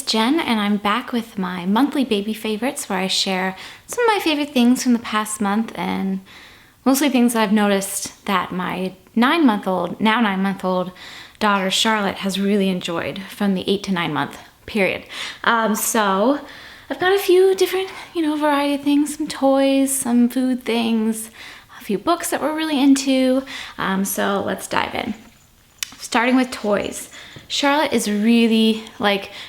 it's Jen, and I'm back with my monthly baby favorites where I share some of my favorite things from the past month and mostly things that I've noticed that my now 9-month-old daughter Charlotte has really enjoyed from the 8 to 9 month period. So I've got a few different, variety of things, some toys, some food things, a few books that we're really into. So let's dive in. Starting with toys. Charlotte is really,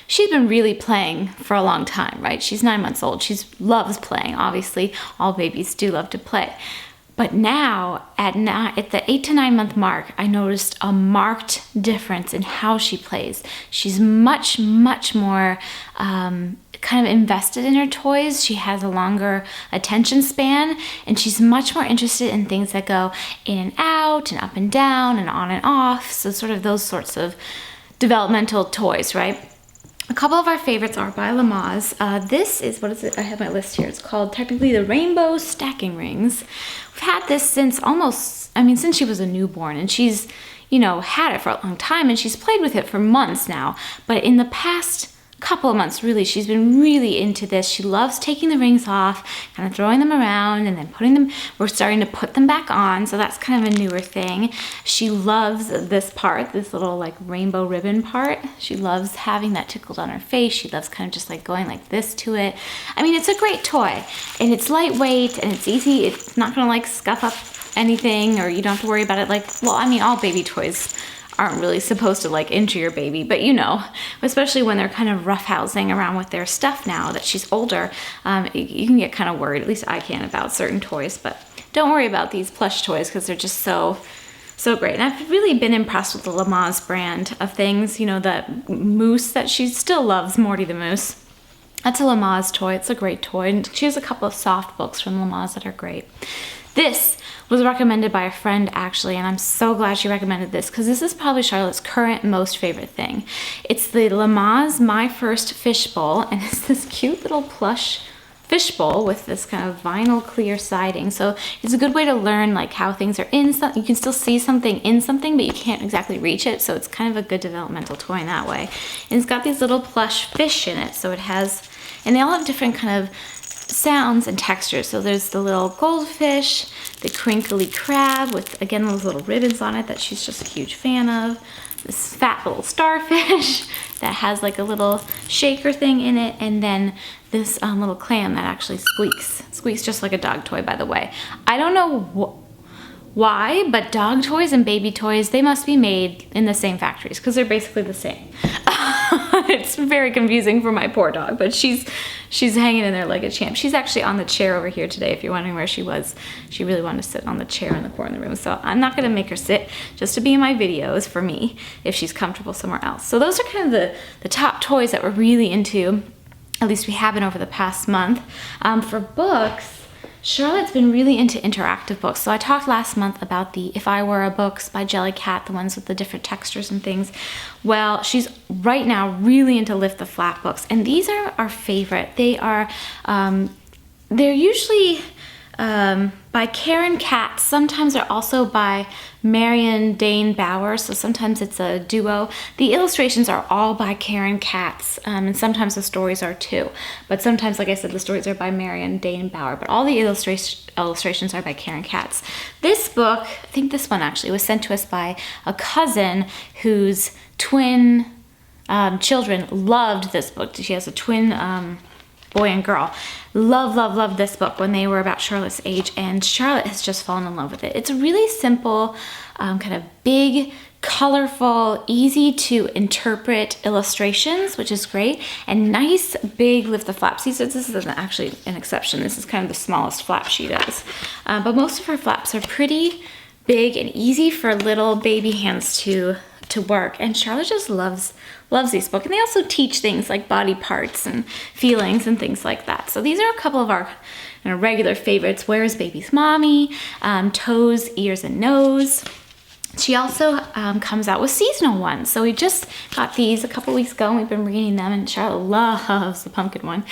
she's been really playing for a long time, right? She's 9 months old. She loves playing, obviously. All babies do love to play. But now, at the 8 to 9 month mark, I noticed a marked difference in how she plays. She's much, much more kind of invested in her toys. She has a longer attention span, and she's much more interested in things that go in and out and up and down and on and off. So sort of those sorts of developmental toys, right? A couple of our favorites are by Lamaze. This is, what is it? I have my list here. It's called technically the Rainbow Stacking Rings. We've had this since since she was a newborn, and she's, had it for a long time, and she's played with it for months now. But in the past couple of months, really, she's been really into this. She loves taking the rings off, kind of throwing them around, and then putting them, we're starting to put them back on, so that's kind of a newer thing. She loves this part, this little rainbow ribbon part. She loves having that tickled on her face. She loves kind of just going like this to it. It's a great toy, and it's lightweight, and it's easy. It's not gonna scuff up anything, or you don't have to worry about it. All baby toys aren't really supposed to injure your baby, but especially when they're kind of roughhousing around with their stuff now that she's older, you can get kind of worried, at least I can, about certain toys. But don't worry about these plush toys because they're just so great. And I've really been impressed with the Lamaze brand of things. The moose that she still loves, Morty the Moose. That's a Lamaze toy. It's a great toy. And she has a couple of soft books from Lamaze that are great. This was recommended by a friend, actually, and I'm so glad she recommended this because this is probably Charlotte's current most favorite thing. It's the Lamaze My First Fishbowl, and it's this cute little plush fishbowl with this kind of vinyl clear siding. So it's a good way to learn how things are in something. You can still see something in something, but you can't exactly reach it. So it's kind of a good developmental toy in that way. And it's got these little plush fish in it. So it has, and they all have different kind of sounds and textures. So there's the little goldfish, the crinkly crab with, again, those little ribbons on it that she's just a huge fan of, this fat little starfish that has a little shaker thing in it, and then this little clam that actually squeaks just like a dog toy, by the way. I don't know why, but dog toys and baby toys, they must be made in the same factories because they're basically the same. It's very confusing for my poor dog, but she's hanging in there like a champ. She's actually on the chair over here today, if you're wondering where she was. She really wanted to sit on the chair in the corner of the room, so I'm not going to make her sit just to be in my videos for me if she's comfortable somewhere else. So those are kind of the top toys that we're really into, at least we have been over the past month. For books, Charlotte's been really into interactive books. So I talked last month about the If I Were a Books by Jellycat, the ones with the different textures and things. Well, she's right now really into Lift the Flap books, and these are our favorite. They are, they're usually by Karen Katz. Sometimes they're also by Marion Dane Bauer, so sometimes it's a duo. The illustrations are all by Karen Katz, and sometimes the stories are too. But sometimes, like I said, the stories are by Marion Dane Bauer, but all the illustrations are by Karen Katz. This book, I think this one actually, was sent to us by a cousin whose twin children loved this book. She has a twin boy and girl. Love this book when they were about Charlotte's age, and Charlotte has just fallen in love with it. It's a really simple, kind of big, colorful, easy to interpret illustrations, which is great, and nice big Lift the Flaps. This is actually an exception. This is kind of the smallest flap she does. But most of her flaps are pretty big and easy for little baby hands to work, and Charlotte just loves these books. And they also teach things like body parts and feelings and things like that. So these are a couple of our regular favorites. Where's Baby's Mommy, Toes, Ears, and Nose. She also comes out with seasonal ones. So we just got these a couple weeks ago and we've been reading them, and Charlotte loves the pumpkin one.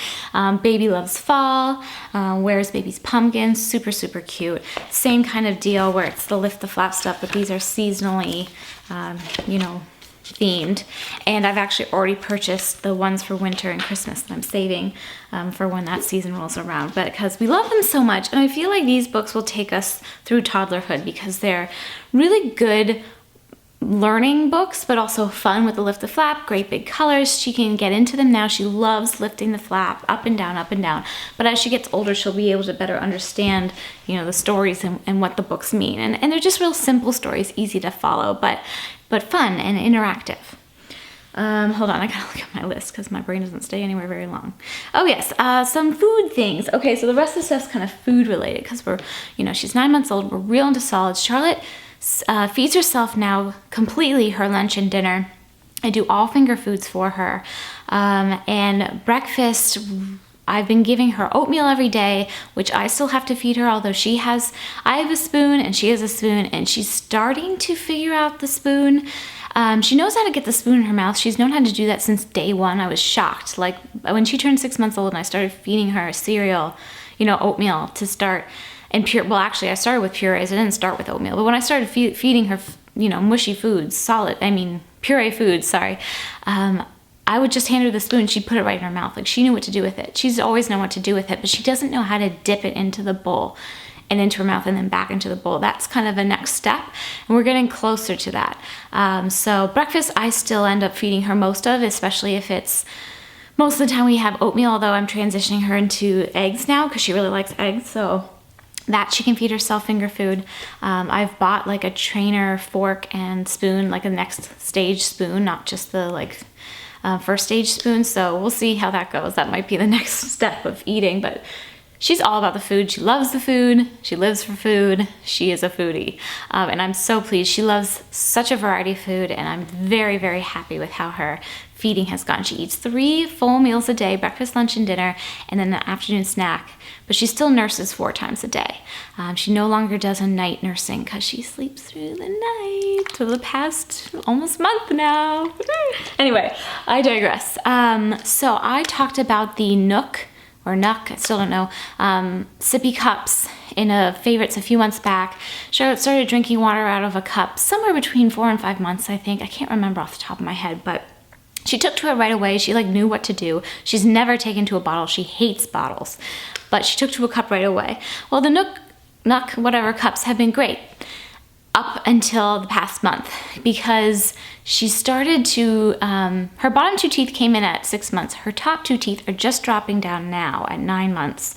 Baby Loves Fall, Where's Baby's Pumpkin, super cute. Same kind of deal where it's the Lift the Flap stuff, but these are seasonally, themed, and I've actually already purchased the ones for winter and Christmas that I'm saving for when that season rolls around, but because we love them so much, and I feel like these books will take us through toddlerhood because they're really good learning books, but also fun with the lift the flap, great big colors. She can get into them now. She loves lifting the flap up and down, up and down. But as she gets older, she'll be able to better understand, you know, the stories and what the books mean. And they're just real simple stories, easy to follow, but fun and interactive. Hold on, I gotta look at my list because my brain doesn't stay anywhere very long. Oh yes, some food things. Okay, so the rest of the stuff's kind of food related because we're, you know, she's 9 months old. We're real into solids. Charlotte feeds herself now completely her lunch and dinner. I do all finger foods for her. And breakfast, I've been giving her oatmeal every day, which I still have to feed her, although I have a spoon and she has a spoon, and she's starting to figure out the spoon. She knows how to get the spoon in her mouth. She's known how to do that since day one. I was shocked. Like when she turned 6 months old and I started feeding her cereal, you know, oatmeal to start. And well, actually, I started with purees. I didn't start with oatmeal. But when I started feeding her, you know, mushy foods, puree foods, sorry, I would just hand her the spoon. She'd put it right in her mouth. Like, she knew what to do with it. She's always known what to do with it, but she doesn't know how to dip it into the bowl and into her mouth and then back into the bowl. That's kind of the next step, and we're getting closer to that. So breakfast, I still end up feeding her most of, especially if it's most of the time we have oatmeal, although I'm transitioning her into eggs now because she really likes eggs, so that she can feed herself finger food. I've bought like a trainer fork and spoon, like a next stage spoon, not just the first stage spoon. So we'll see how that goes. That might be the next step of eating, but she's all about the food. She loves the food. She lives for food. She is a foodie. And I'm so pleased. She loves such a variety of food, and I'm very, very happy with how her feeding has gone. She eats 3 full meals a day, breakfast, lunch, and dinner, and then an afternoon snack. But she still nurses 4 times a day. She no longer does a night nursing because she sleeps through the night for the past almost month now. Anyway, I digress. So I talked about the Nook, or Nuck, I still don't know, Sippy Cups in a favorites a few months back. Charlotte started drinking water out of a cup somewhere between 4 and 5 months, I think. I can't remember off the top of my head, but she took to it right away. She knew what to do. She's never taken to a bottle. She hates bottles, but she took to a cup right away. Well, the Nook, whatever cups have been great up until the past month because she started to, her bottom 2 teeth came in at 6 months. Her top 2 teeth are just dropping down now at 9 months.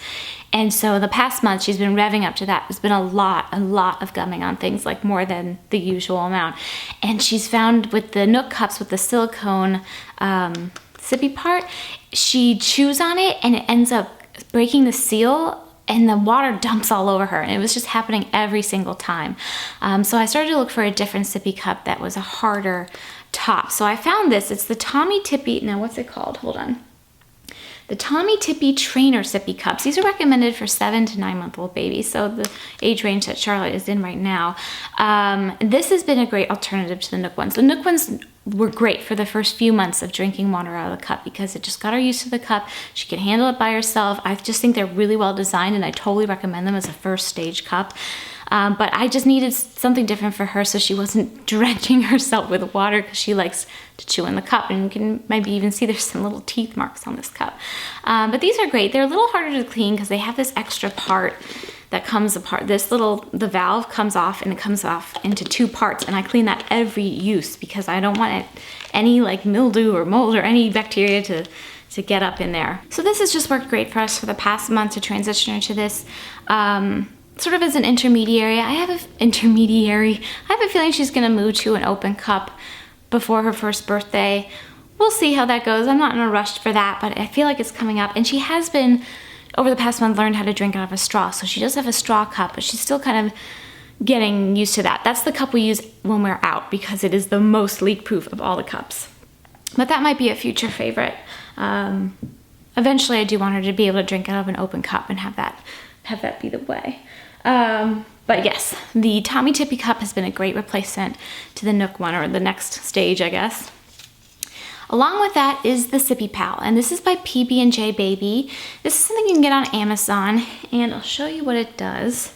And so the past month, she's been revving up to that. There's been a lot of gumming on things, like more than the usual amount. And she's found with the Nook cups, with the silicone sippy part, she chews on it and it ends up breaking the seal, and the water dumps all over her, and it was just happening every single time. So I started to look for a different sippy cup that was a harder top. So I found this. It's the Tommy Tippy, now what's it called? Hold on. The Tommy Tippy Trainer Sippy Cups. These are recommended for 7 to 9 month old babies, so the age range that Charlotte is in right now. This has been a great alternative to the Nook ones. The Nook ones were great for the first few months of drinking water out of the cup because it just got her used to the cup. She can handle it by herself. I just think they're really well designed, and I totally recommend them as a first stage cup. But I just needed something different for her so she wasn't drenching herself with water because she likes to chew in the cup, and you can maybe even see there's some little teeth marks on this cup. But these are great. They're a little harder to clean because they have this extra part that comes apart. The valve comes off, and it comes off into 2 parts, and I clean that every use because I don't want any like mildew or mold or any bacteria to get up in there. So this has just worked great for us for the past month to transition her to this. Sort of as an intermediary. I have a feeling she's gonna move to an open cup before her first birthday. We'll see how that goes. I'm not in a rush for that, but I feel like it's coming up. And she has been, over the past month, learned how to drink out of a straw. So she does have a straw cup, but she's still kind of getting used to that. That's the cup we use when we're out because it is the most leak-proof of all the cups. But that might be a future favorite. Eventually, I do want her to be able to drink out of an open cup and have that be the way. But yes, the Tommy Tippy cup has been a great replacement to the Nook one, or the next stage, I guess. Along with that is the Sippy Pal, and this is by PB&J Baby. This is something you can get on Amazon, and I'll show you what it does.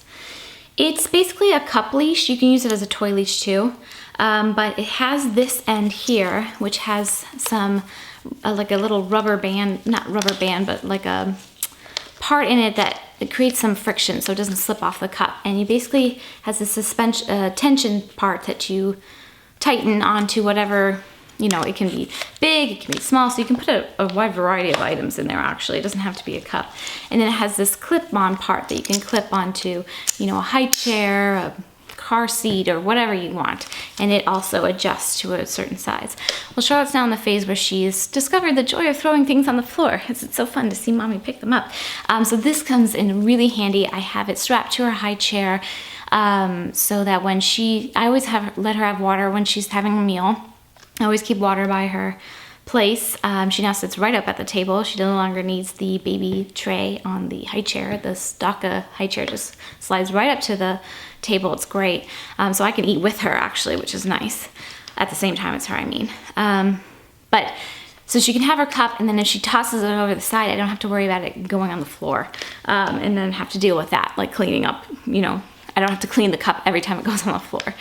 It's basically a cup leash. You can use it as a toy leash too. But it has this end here, which has some, like a little rubber band, not rubber band, but like a part in it that it creates some friction so it doesn't slip off the cup. And you basically has this suspension, tension part that you tighten onto whatever, you know, it can be big, it can be small, so you can put a wide variety of items in there actually. It doesn't have to be a cup. And then it has this clip-on part that you can clip onto, you know, a high chair, a car seat, or whatever you want. And it also adjusts to a certain size. Well, Charlotte's now in the phase where she's discovered the joy of throwing things on the floor. It's so fun to see mommy pick them up. So this comes in really handy. I have it strapped to her high chair so that when I always let her have water when she's having a meal. I always keep water by her place. She now sits right up at the table. She no longer needs the baby tray on the high chair. The Stocka high chair just slides right up to the table. It's great. So I can eat with her actually, which is nice. At the same time as her, I mean. But so she can have her cup, and then if she tosses it over the side, I don't have to worry about it going on the floor, and then have to deal with that, like cleaning up, you know. I don't have to clean the cup every time it goes on the floor.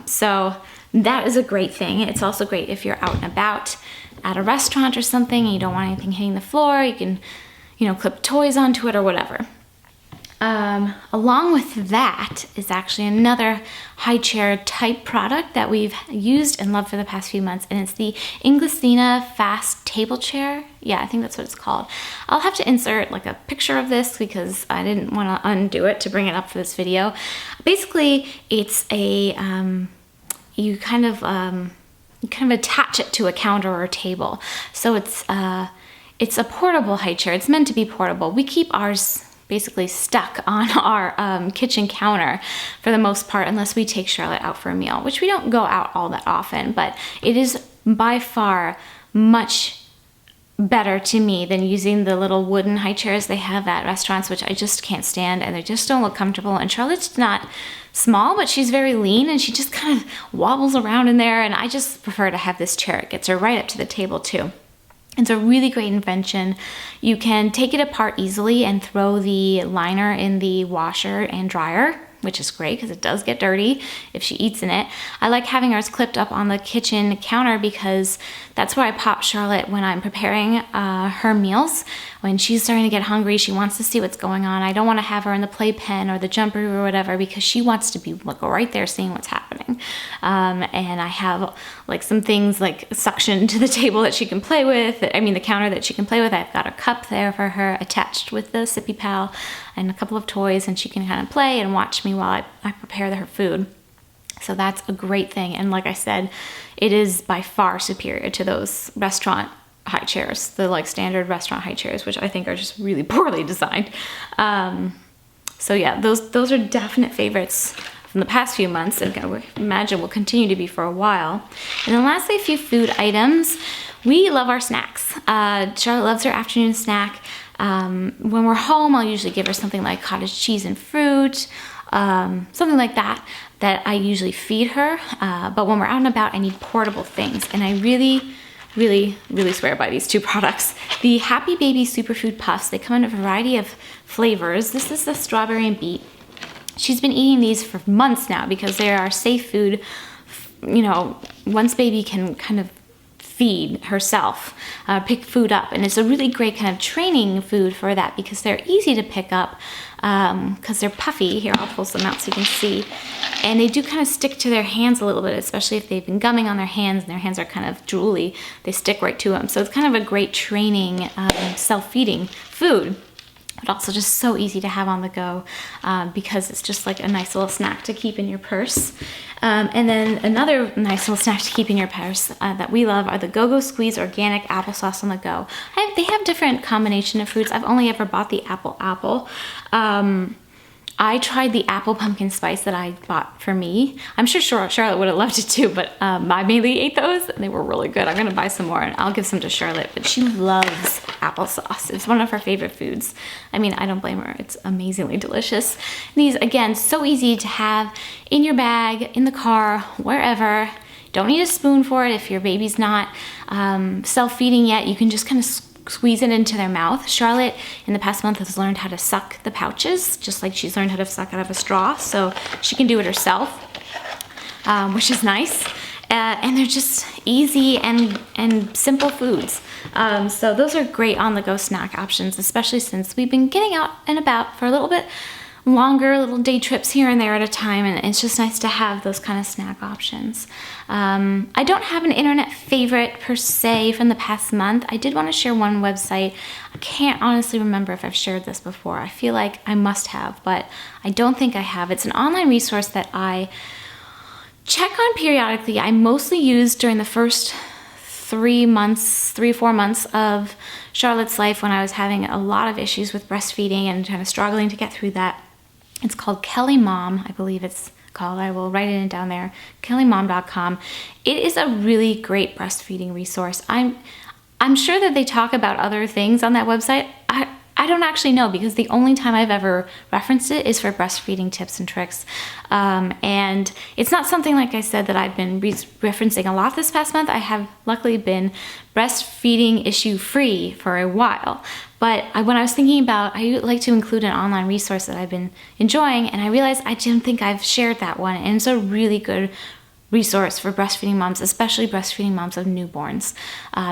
So that is a great thing. It's also great if you're out and about at a restaurant or something and you don't want anything hitting the floor. You can, you know, clip toys onto it or whatever. Along with that is actually another high chair type product that we've used and loved for the past few months, and it's the Inglesina Fast Table Chair. Yeah, I think that's what it's called. I'll have to insert like a picture of this because I didn't want to undo it to bring it up for this video. Basically, it's a, you kind of attach it to a counter or a table. So it's a portable high chair. It's meant to be portable. We keep ours basically stuck on our kitchen counter for the most part, unless we take Charlotte out for a meal, which we don't go out all that often, but it is by far much better to me than using the little wooden high chairs they have at restaurants, which I just can't stand, and they just don't look comfortable. And Charlotte's not small, but she's very lean, and she just kind of wobbles around in there, and I just prefer to have this chair. It gets her right up to the table too. It's a really great invention. You can take it apart easily and throw the liner in the washer and dryer, which is great because it does get dirty if she eats in it. I like having ours clipped up on the kitchen counter because that's where I pop Charlotte when I'm preparing her meals. When she's starting to get hungry, she wants to see what's going on. I don't want to have her in the playpen or the jump room or whatever because she wants to be like right there seeing what's happening. And I have like some things like suction to the table that she can play with. I mean the counter that she can play with. I've got a cup there for her attached with the Sippy Pal and a couple of toys, and she can kind of play and watch me while I prepare her food. So that's a great thing. And like I said, it is by far superior to those restaurant high chairs, the like standard restaurant high chairs, which I think are just really poorly designed. So yeah, those are definite favorites from the past few months, and I imagine will continue to be for a while. And then lastly, a few food items. We love our snacks. Charlotte loves her afternoon snack. When we're home, I'll usually give her something like cottage cheese and fruit, something like that I usually feed her. But when we're out and about, I need portable things. And I really, really, really swear by these two products. The Happy Baby Superfood Puffs, they come in a variety of flavors. This is the strawberry and beet. She's been eating these for months now because they are safe food. You know, once baby can kind of feed herself, pick food up, and it's a really great kind of training food for that because they're easy to pick up because they're puffy. Here, I'll pull some out so you can see, and they do kind of stick to their hands a little bit, especially if they've been gumming on their hands and their hands are kind of drooly. They stick right to them, so it's kind of a great training self-feeding food, but also just so easy to have on the go because it's just like a nice little snack to keep in your purse. And then another nice little snack to keep in your purse that we love are the Go-Go Squeeze Organic Applesauce on the Go. They have different combination of fruits. I've only ever bought the apple. I tried the apple pumpkin spice that I bought for me. I'm sure Charlotte would have loved it too, but I mainly ate those and they were really good. I'm gonna buy some more and I'll give some to Charlotte, but she loves applesauce. It's one of her favorite foods. I mean, I don't blame her. It's amazingly delicious. These, again, so easy to have in your bag, in the car, wherever. Don't need a spoon for it if your baby's not self-feeding yet. You can just kind of squeeze it into their mouth. Charlotte, in the past month, has learned how to suck the pouches, just like she's learned how to suck out of a straw, so she can do it herself. which is nice. And they're just easy and simple foods. So those are great on-the-go snack options, especially since we've been getting out and about for a little bit longer, little day trips here and there at a time, and it's just nice to have those kind of snack options. I don't have an internet favorite per se from the past month. I did want to share one website. I can't honestly remember if I've shared this before. I feel like I must have, but I don't think I have. It's an online resource that I check on periodically. I mostly used during the first 3 or 4 months of Charlotte's life when I was having a lot of issues with breastfeeding and kind of struggling to get through that. It's called Kelly Mom, I believe it's called. I will write it down there, kellymom.com. It is a really great breastfeeding resource. I'm sure that they talk about other things on that website. I don't actually know, because the only time I've ever referenced it is for breastfeeding tips and tricks. And it's not something, like I said, that I've been referencing a lot this past month. I have luckily been breastfeeding issue free for a while. But when I was thinking about, I like to include an online resource that I've been enjoying, and I realized I didn't think I've shared that one. And it's a really good resource for breastfeeding moms, especially breastfeeding moms of newborns.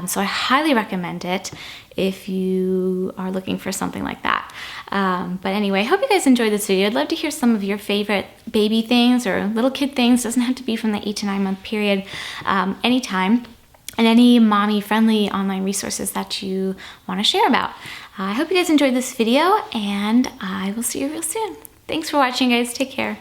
So I highly recommend it if you are looking for something like that. But anyway, I hope you guys enjoyed this video. I'd love to hear some of your favorite baby things or little kid things. Doesn't have to be from the 8 to 9 month period, anytime. And any mommy-friendly online resources that you want to share about. I hope you guys enjoyed this video, and I will see you real soon. Thanks for watching, guys. Take care.